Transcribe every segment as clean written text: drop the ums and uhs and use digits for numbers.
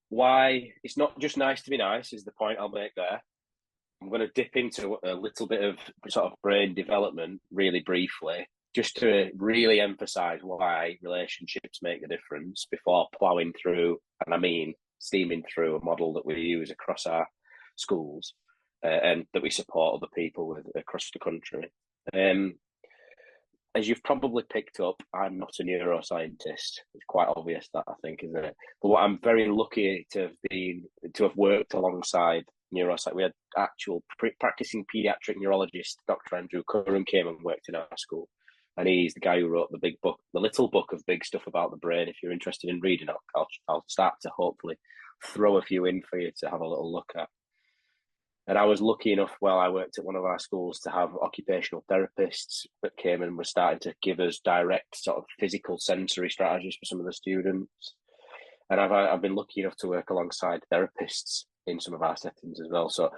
why it's not just nice to be nice is the point I'll make there. I'm going to dip into a little bit of sort of brain development really briefly, just to really emphasize why relationships make a difference before plowing through, and I mean steaming through a model that we use across our schools and that we support other people with across the country. Um, as you've probably picked up, I'm not a neuroscientist. It's quite obvious that, I think, isn't it? But what I'm very lucky to have worked alongside neuroscience. We had actual practicing paediatric neurologist, Dr. Andrew Curran, came and worked in our school. And he's the guy who wrote the big book, the little book of big stuff about the brain. If you're interested in reading it, I'll start to hopefully throw a few in for you to have a little look at. And I was lucky enough while I worked at one of our schools to have occupational therapists that came and were starting to give us direct sort of physical sensory strategies for some of the students. And I've been lucky enough to work alongside therapists in some of our settings as well. So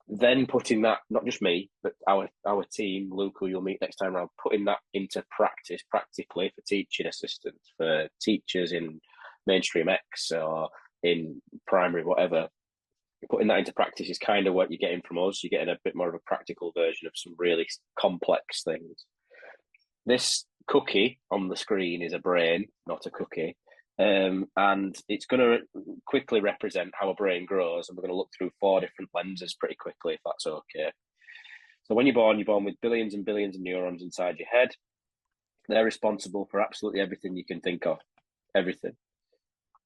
then putting that, not just me, but our team, Luke, who you'll meet next time around, putting that into practice practically for teaching assistants, for teachers in mainstream X or in primary, whatever, putting that into practice is kind of what you're getting from us. You're getting a bit more of a practical version of some really complex things. This cookie on the screen is a brain, not a cookie. And it's going to quickly represent how a brain grows. And we're going to look through 4 different lenses pretty quickly, if that's okay. So when you're born with billions and billions of neurons inside your head. They're responsible for absolutely everything you can think of. Everything.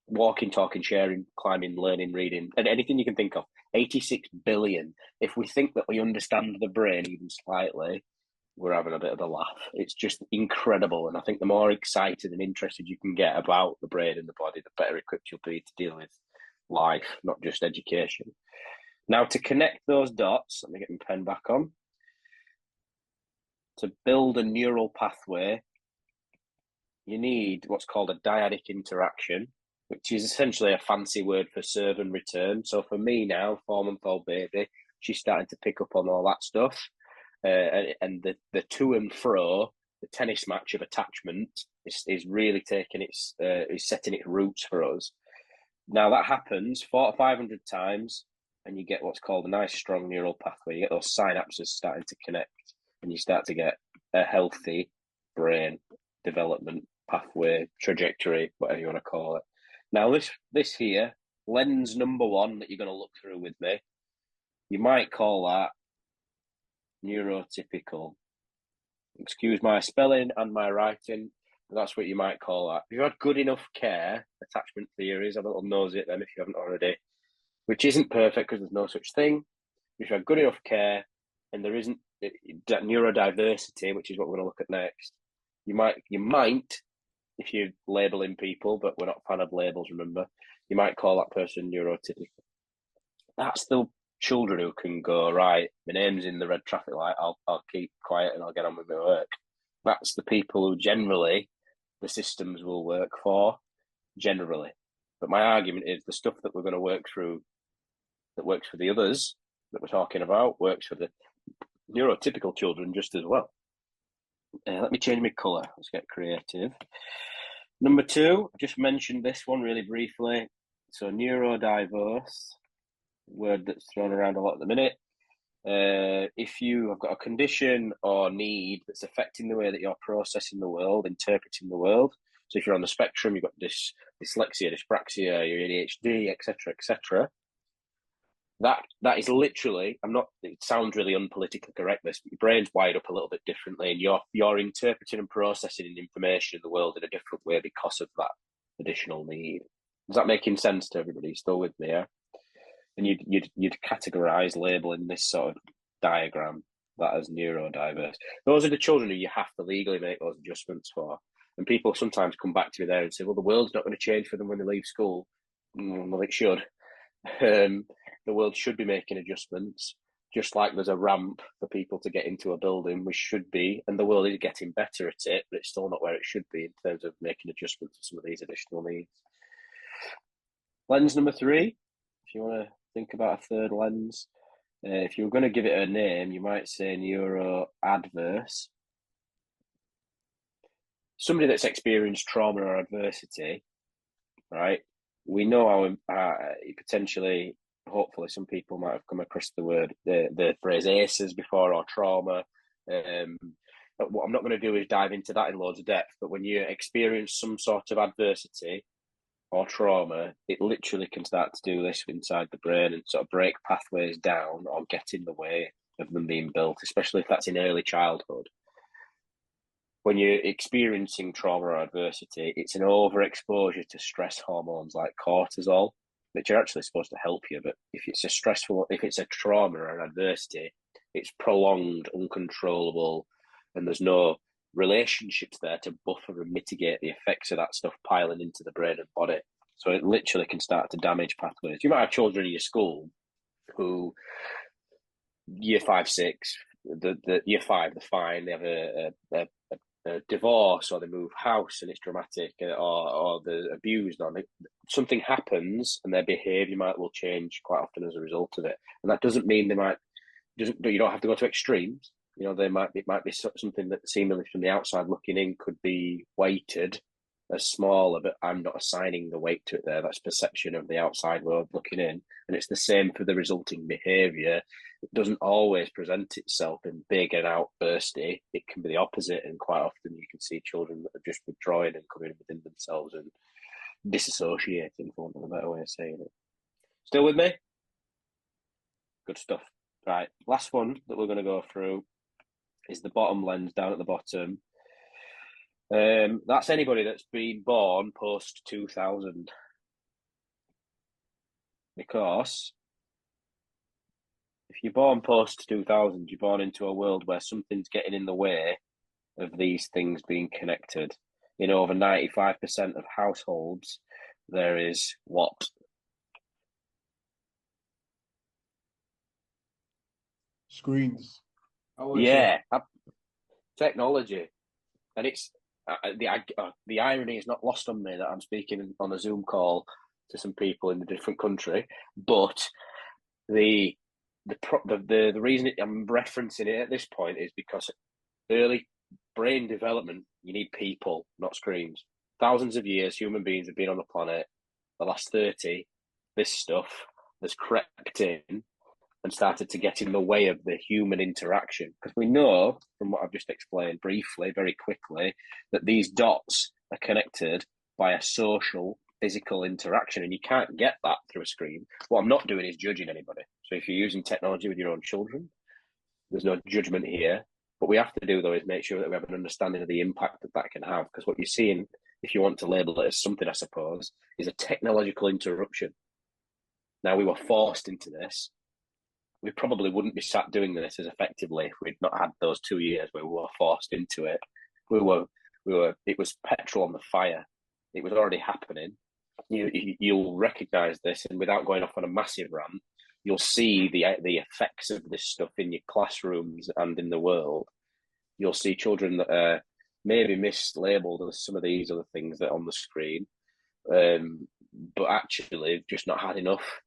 Walking, talking, sharing, climbing, learning, reading, and anything you can think of. 86 billion. If we think that we understand the brain even slightly, we're having a bit of a laugh. It's just incredible. And I think the more excited and interested you can get about the brain and the body, the better equipped you'll be to deal with life, not just education. Now, to connect those dots, let me get my pen back on. To build a neural pathway, you need what's called a dyadic interaction, which is essentially a fancy word for serve and return. So for me now, 4-month-old baby, she's starting to pick up on all that stuff. And the to and fro, the tennis match of attachment is really taking is setting its roots for us. Now that happens 400 to 500 times, and you get what's called a nice strong neural pathway. You get those synapses starting to connect, and you start to get a healthy brain development pathway, trajectory, whatever you want to call it. Now this here, lens number 1 that you're going to look through with me, you might call that neurotypical. Excuse my spelling and my writing, but that's what you might call that. If you had good enough care, attachment theories, have a little nosy at them if you haven't already, which isn't perfect because there's no such thing. If you had good enough care and there isn't neurodiversity, which is what we're going to look at next, you might, if you're labeling people, but we're not a fan of labels, remember, you might call that person neurotypical. That's the children who can go, right, my name's in the red traffic light, I'll keep quiet and I'll get on with my work. That's the people who generally the systems will work for, generally. But my argument is the stuff that we're going to work through that works for the others that we're talking about works for the neurotypical children just as well. Let me change my colour. Let's get creative. Number 2, I just mentioned this one really briefly. So neurodiverse, word that's thrown around a lot at the minute. If you have got a condition or need that's affecting the way that you're processing the world, interpreting the world. So if you're on the spectrum, you've got dyslexia, dyspraxia, your ADHD, etc. That is literally, it sounds really unpolitically correct, this, but your brain's wired up a little bit differently, and you're interpreting and processing information in the world in a different way because of that additional need. Is that making sense to everybody? Still with me, yeah? And you'd categorize, label in this sort of diagram that as neurodiverse. Those are the children who you have to legally make those adjustments for. And people sometimes come back to me there and say, well, the world's not going to change for them when they leave school. Well, it should. The world should be making adjustments, just like there's a ramp for people to get into a building. We should be, and the world is getting better at it, but it's still not where it should be in terms of making adjustments to some of these additional needs. Lens number 3, if you want to think about a third lens, if you were going to give it a name, you might say neuroadverse. Somebody that's experienced trauma or adversity, right? we know how potentially, hopefully, some people might have come across the phrase ACEs before, or trauma. But what I'm not going to do is dive into that in loads of depth. But when you experience some sort of adversity or trauma, it literally can start to do this inside the brain and sort of break pathways down or get in the way of them being built, especially if that's in early childhood. When you're experiencing trauma or adversity, it's an overexposure to stress hormones like cortisol, which are actually supposed to help you. But if it's a trauma or an adversity, it's prolonged, uncontrollable, and there's no relationships there to buffer and mitigate the effects of that stuff piling into the brain and body. So it literally can start to damage pathways. You might have children in your school who, year 5, 6, the year 5, they're fine. They have a divorce, or they move house and it's dramatic, or they're abused, or something happens and their behaviour will change quite often as a result of it. And that doesn't mean you don't have to go to extremes. You know, it might be something that seemingly from the outside looking in could be weighted as smaller, but I'm not assigning the weight to it there. That's perception of the outside world looking in. And it's the same for the resulting behaviour. It doesn't always present itself in big and outbursty. It can be the opposite, and quite often you can see children that are just withdrawing and coming within themselves and disassociating, for want of a better way of saying it. Still with me? Good stuff. Right, last one that we're going to go through is the bottom lens down at the bottom. That's anybody that's been born post 2000, because if you're born post 2000, you're born into a world where something's getting in the way of these things being connected. In over 95% of households, there is what? Screens. Yeah, technology. And it's the irony is not lost on me that I'm speaking on a Zoom call to some people in a different country, but the reason I'm referencing it at this point is because early brain development, you need people, not screens. Thousands of years, human beings have been on the planet. The last 30, this stuff has crept in and started to get in the way of the human interaction. Because we know, from what I've just explained briefly, very quickly, that these dots are connected by a social, physical interaction, and you can't get that through a screen. What I'm not doing is judging anybody. So if you're using technology with your own children, there's no judgment here. What we have to do, though, is make sure that we have an understanding of the impact that that can have. Because what you're seeing, if you want to label it as something, I suppose, is a technological interruption. Now, we were forced into this. We probably wouldn't be sat doing this as effectively if we'd not had those 2 years where we were forced into it. It was petrol on the fire. It was already happening. You'll recognise this, and without going off on a massive rant, you'll see the effects of this stuff in your classrooms and in the world. You'll see children that are maybe mislabeled as some of these other things that are on the screen, but actually just not had enough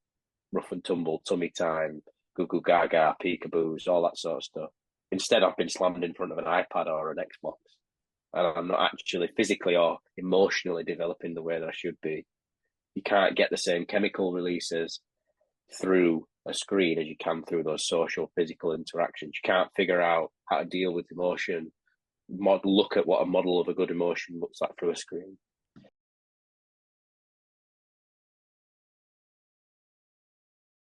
rough and tumble, tummy time, goo goo gaga, peekaboos, all that sort of stuff. Instead, I've been slammed in front of an iPad or an Xbox, and I'm not actually physically or emotionally developing the way that I should be. You can't get the same chemical releases through a screen as you can through those social, physical interactions. You can't figure out how to deal with emotion, look at what a model of a good emotion looks like through a screen.